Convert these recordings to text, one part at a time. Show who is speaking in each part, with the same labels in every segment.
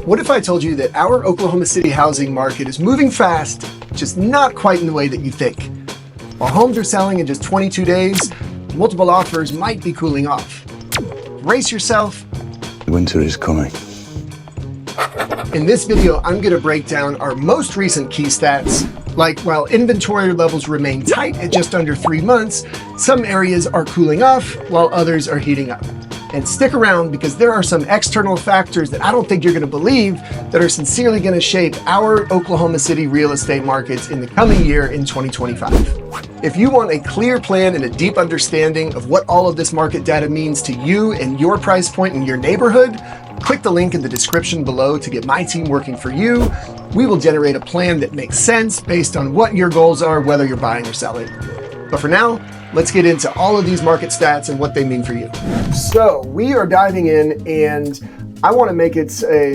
Speaker 1: What if I told you that our Oklahoma City housing market is moving fast, just not quite in the way that you think? While homes are selling in just 22 days, multiple offers might be cooling off. Brace yourself.
Speaker 2: Winter is coming.
Speaker 1: In this video, I'm going to break down our most recent key stats. Like, while inventory levels remain tight at just under 3 months, some areas are cooling off while others are heating up. And stick around, because there are some external factors that I don't think you're going to believe that are sincerely going to shape our Oklahoma City real estate markets in the coming year in 2025. If you want a clear plan and a deep understanding of what all of this market data means to you and your price point in your neighborhood, click the link in the description below to get my team working for you. We will generate a plan that makes sense based on what your goals are, whether you're buying or selling. But for now, let's get into all of these market stats and what they mean for you. So we are diving in, and I want to make it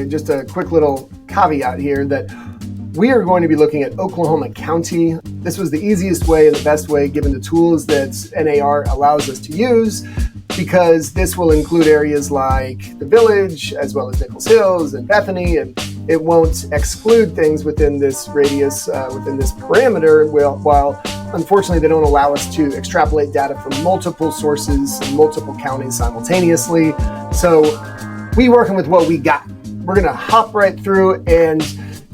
Speaker 1: just a quick little caveat here that we are going to be looking at Oklahoma County. This was the easiest way and the best way given the tools that NAR allows us to use, because this will include areas like the Village, as well as Nichols Hills and Bethany, and it won't exclude things within this radius, within this parameter, while unfortunately they don't allow us to extrapolate data from multiple sources and multiple counties simultaneously. So we working with what we got. We're gonna hop right through and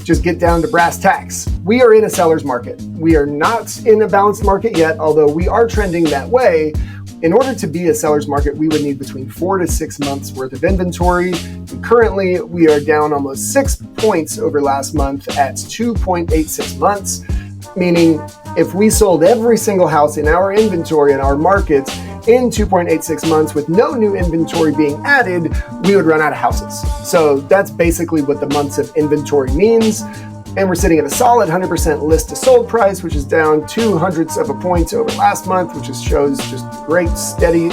Speaker 1: just get down to brass tacks. We are in a seller's market. We are not in a balanced market yet, although we are trending that way. In order to be a seller's market, we would need between 4 to 6 months worth of inventory. And currently, we are down almost 6 points over last month at 2.86 months, meaning if we sold every single house in our inventory in our market in 2.86 months with no new inventory being added, we would run out of houses. So that's basically what the months of inventory means. And we're sitting at a solid 100% list to sold price, which is down 0.02 of a point over last month, which shows just great, steady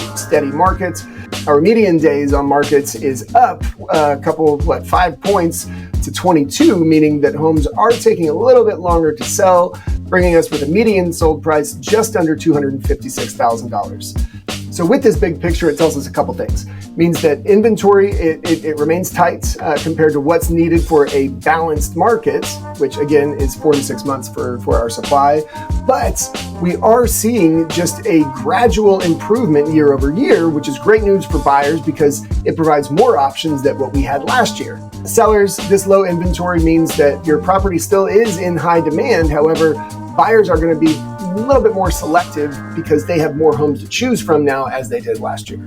Speaker 1: markets. Our median days on markets is up a couple, 5 points to 22, meaning that homes are taking a little bit longer to sell, bringing us with a median sold price just under $256,000. So with this big picture, it tells us a couple things. It means that inventory, it remains tight compared to what's needed for a balanced market, which again is 4 to 6 months for our supply. But we are seeing just a gradual improvement year over year, which is great news for buyers because it provides more options than what we had last year. Sellers, this low inventory means that your property still is in high demand. However, buyers are going to be a little bit more selective because they have more homes to choose from now as they did last year.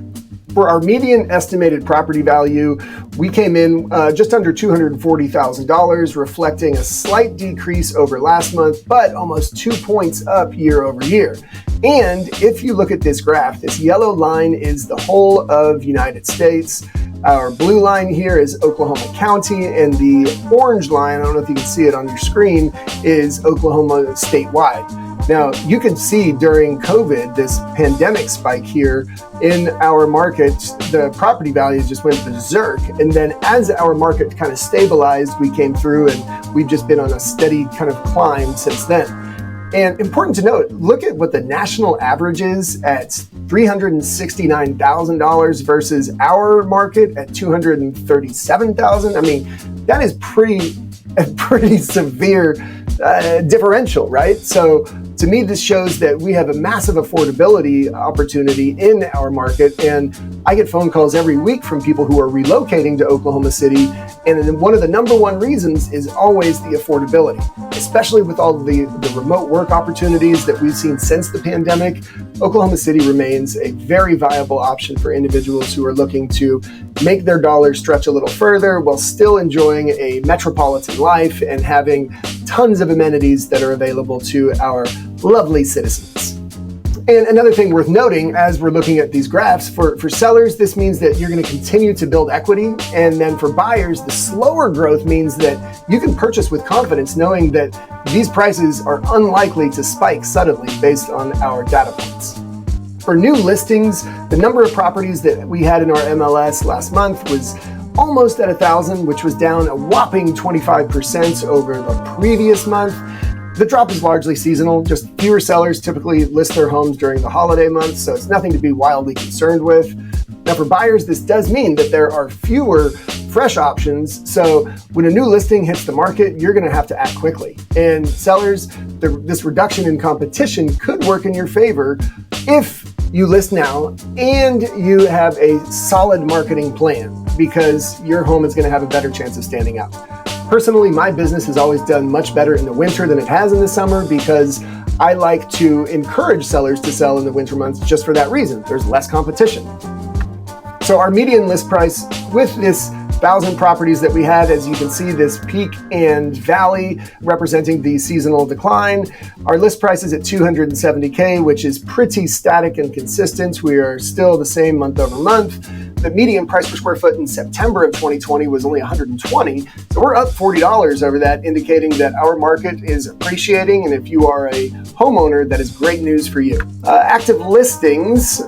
Speaker 1: For our median estimated property value, we came in just under $240,000, reflecting a slight decrease over last month, but almost 2 points up year over year. And if you look at this graph, this yellow line is the whole of United States. Our blue line here is Oklahoma County, and the orange line, I don't know if you can see it on your screen, is Oklahoma statewide. Now, you can see during COVID, this pandemic spike here in our market, the property values just went berserk. And then as our market kind of stabilized, we came through and we've just been on a steady kind of climb since then. And important to note, look at what the national average is at $369,000 versus our market at $237,000. I mean, that is pretty severe differential, right? So to me, this shows that we have a massive affordability opportunity in our market. And I get phone calls every week from people who are relocating to Oklahoma City. And one of the number one reasons is always the affordability, especially with all the remote work opportunities that we've seen since the pandemic. Oklahoma City remains a very viable option for individuals who are looking to make their dollars stretch a little further while still enjoying a metropolitan life and having tons of amenities that are available to our lovely citizens. And another thing worth noting as we're looking at these graphs, for sellers, this means that you're going to continue to build equity. And then for buyers, the slower growth means that you can purchase with confidence, knowing that these prices are unlikely to spike suddenly based on our data points. For new listings, the number of properties that we had in our MLS last month was almost at 1,000, which was down a whopping 25% over the previous month. The drop is largely seasonal, just fewer sellers typically list their homes during the holiday months, so it's nothing to be wildly concerned with. Now for buyers, this does mean that there are fewer fresh options. So when a new listing hits the market, you're going to have to act quickly. And sellers, this reduction in competition could work in your favor if you list now and you have a solid marketing plan, because your home is going to have a better chance of standing out. Personally, my business has always done much better in the winter than it has in the summer, because I like to encourage sellers to sell in the winter months just for that reason. There's less competition. So our median list price with this 1,000 properties that we had, as you can see, this peak and valley representing the seasonal decline. Our list price is at $270K, which is pretty static and consistent. We are still the same month over month. The median price per square foot in September of 2020 was only $120. So we're up $40 over that, indicating that our market is appreciating. And if you are a homeowner, that is great news for you. Active listings.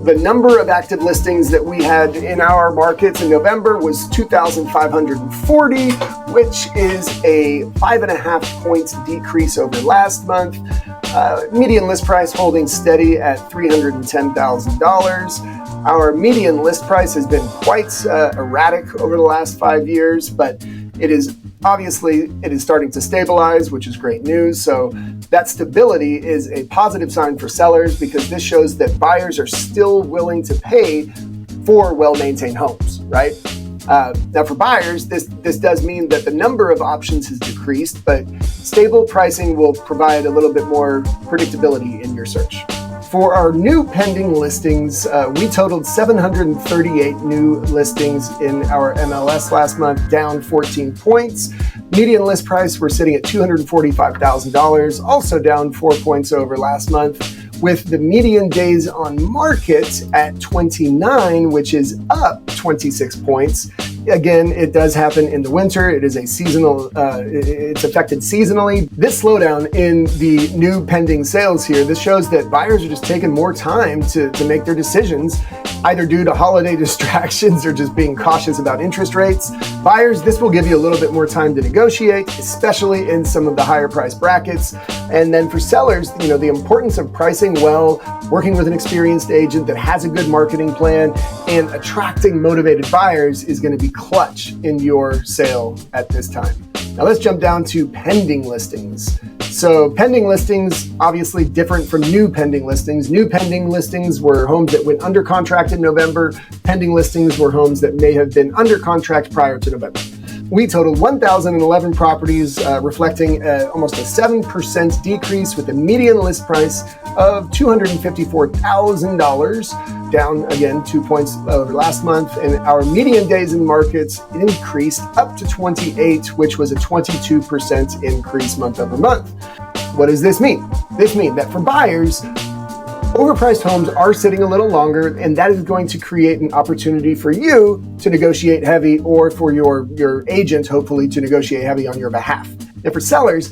Speaker 1: The number of active listings that we had in our markets in November was 2,540, which is a 5.5 points decrease over last month. Median list price holding steady at $310,000. Our median list price has been quite erratic over the last 5 years, but it is starting to stabilize, which is great news. So that stability is a positive sign for sellers, because this shows that buyers are still willing to pay for well-maintained homes, right? Now for buyers, this does mean that the number of options has decreased, but stable pricing will provide a little bit more predictability in your search. For our new pending listings, we totaled 738 new listings in our MLS last month, down 14 points. Median list price, we're sitting at $245,000, also down 4 points over last month, with the median days on market at 29, which is up 26 points. Again, it does happen in the winter. It is a seasonal, it's affected seasonally. This slowdown in the new pending sales here, this shows that buyers are just taking more time to make their decisions, either due to holiday distractions or just being cautious about interest rates. Buyers, this will give you a little bit more time to negotiate, especially in some of the higher price brackets. And then for sellers, the importance of pricing well, working with an experienced agent that has a good marketing plan, and attracting motivated buyers is going to be clutch in your sale at this time. Now let's jump down to pending listings. So pending listings, obviously different from new pending listings. New pending listings were homes that went under contract in November. Pending listings were homes that may have been under contract prior to November. We totaled 1,011 properties, reflecting almost a 7% decrease, with a median list price of $254,000, down again 2 points over last month. And our median days in markets increased up to 28, which was a 22% increase month over month. What does this mean? This means that for buyers, overpriced homes are sitting a little longer, and that is going to create an opportunity for you to negotiate heavy, or for your agent, hopefully, to negotiate heavy on your behalf. And for sellers,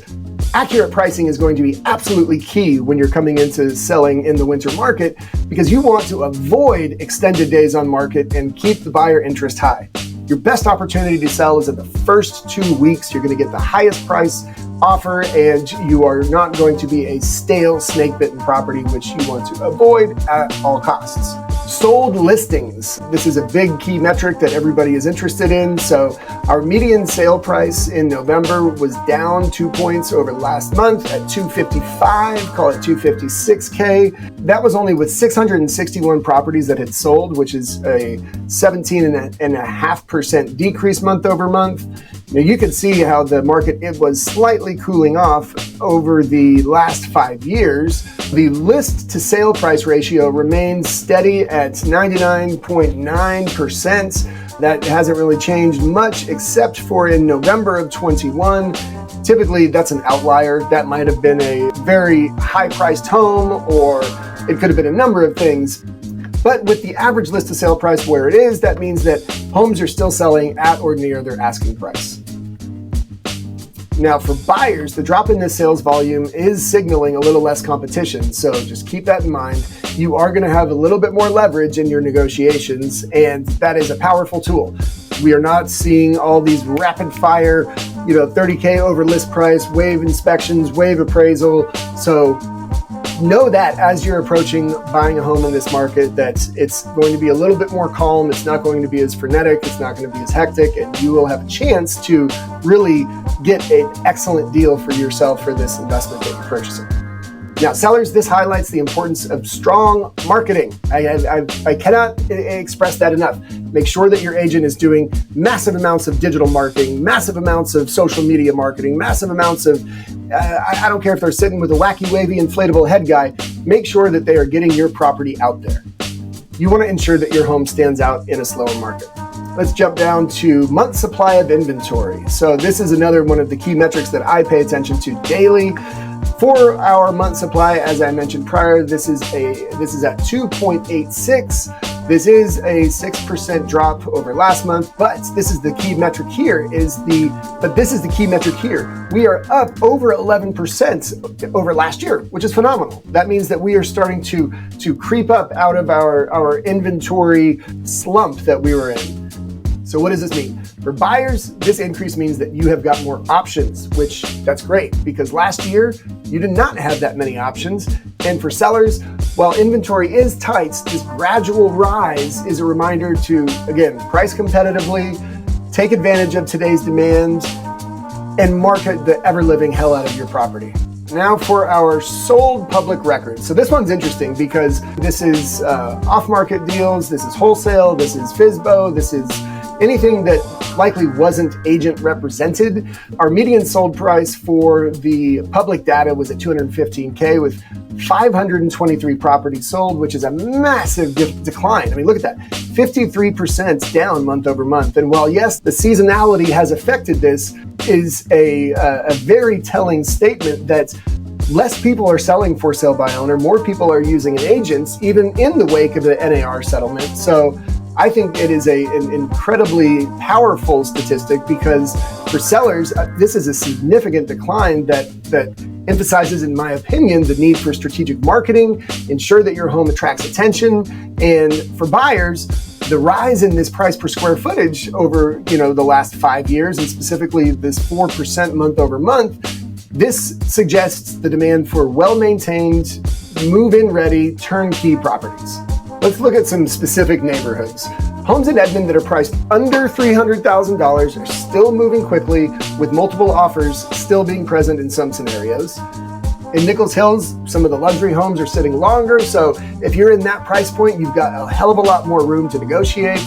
Speaker 1: accurate pricing is going to be absolutely key when you're coming into selling in the winter market, because you want to avoid extended days on market and keep the buyer interest high. Your best opportunity to sell is in the first 2 weeks. You're going to get the highest price offer, and you are not going to be a stale, snake-bitten property, which you want to avoid at all costs. Sold listings. This is a big key metric that everybody is interested in. So our median sale price in November was down 2 points over last month at $255, call it $256K. That was only with 661 properties that had sold, which is a 17.5% decrease month over month. Now you can see how the market, it was slightly cooling off over the last 5 years. The list to sale price ratio remains steady at 99.9%. That hasn't really changed much, except for in November of 21. Typically, that's an outlier. That might have been a very high-priced home, or it could have been a number of things. But with the average list to sale price where it is, that means that homes are still selling at or near their asking price. Now for buyers, the drop in the sales volume is signaling a little less competition. So just keep that in mind. You are going to have a little bit more leverage in your negotiations, and that is a powerful tool. We are not seeing all these rapid fire, 30K over list price, wave inspections, wave appraisal. So know that as you're approaching buying a home in this market, that it's going to be a little bit more calm. It's not going to be as frenetic. It's not going to be as hectic, and you will have a chance to really get an excellent deal for yourself for this investment that you're purchasing. Now, sellers, this highlights the importance of strong marketing. I cannot express that enough. Make sure that your agent is doing massive amounts of digital marketing, massive amounts of social media marketing, massive amounts of, I don't care if they're sitting with a wacky, wavy, inflatable head guy, make sure that they are getting your property out there. You want to ensure that your home stands out in a slower market. Let's jump down to month supply of inventory. So this is another one of the key metrics that I pay attention to daily. For our month supply, as I mentioned prior, this is at 2.86. This is a 6% drop over last month, but this is the key metric here. We are up over 11% over last year, which is phenomenal. That means that we are starting to creep up out of our inventory slump that we were in. So what does this mean? For buyers, this increase means that you have got more options, which that's great because last year you did not have that many options. And for sellers, while inventory is tight, this gradual rise is a reminder to, again, price competitively, take advantage of today's demand, and market the ever-living hell out of your property. Now for our sold public records. So this one's interesting because this is off-market deals, this is wholesale, this is FSBO, this is anything that likely wasn't agent represented. Our median sold price for the public data was at $215K with 523 properties sold, which is a massive decline. I mean, look at that, 53% down month over month. And while yes, the seasonality has affected this, is a very telling statement that less people are selling for sale by owner, more people are using an agent, even in the wake of the NAR settlement. So I think it is an incredibly powerful statistic because for sellers, this is a significant decline that emphasizes, in my opinion, the need for strategic marketing, ensure that your home attracts attention. And for buyers, the rise in this price per square footage over the last 5 years, and specifically this 4% month over month, this suggests the demand for well-maintained, move-in ready, turnkey properties. Let's look at some specific neighborhoods. Homes in Edmond that are priced under $300,000 are still moving quickly, with multiple offers still being present in some scenarios. In Nichols Hills, some of the luxury homes are sitting longer, so if you're in that price point, you've got a hell of a lot more room to negotiate.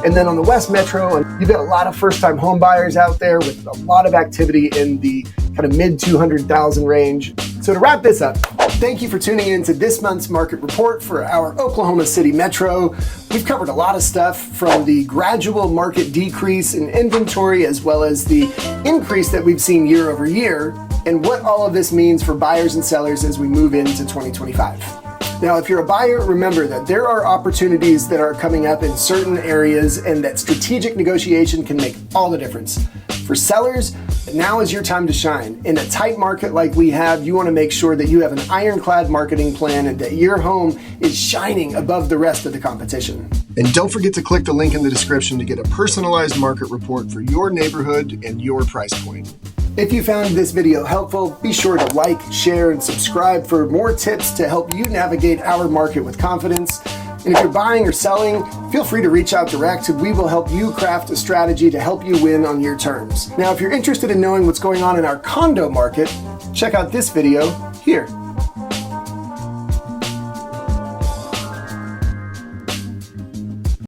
Speaker 1: And then on the West Metro, you've got a lot of first-time home buyers out there with a lot of activity in the kind of mid 200,000 range. So to wrap this up, thank you for tuning in to this month's market report for our Oklahoma City Metro. We've covered a lot of stuff from the gradual market decrease in inventory as well as the increase that we've seen year over year and what all of this means for buyers and sellers as we move into 2025. Now, if you're a buyer, remember that there are opportunities that are coming up in certain areas and that strategic negotiation can make all the difference. For sellers, now is your time to shine. In a tight market like we have, you want to make sure that you have an ironclad marketing plan and that your home is shining above the rest of the competition.
Speaker 3: And don't forget to click the link in the description to get a personalized market report for your neighborhood and your price point.
Speaker 1: If you found this video helpful, be sure to like, share, and subscribe for more tips to help you navigate our market with confidence. And if you're buying or selling, feel free to reach out direct. We will help you craft a strategy to help you win on your terms. Now, if you're interested in knowing what's going on in our condo market, check out this video here.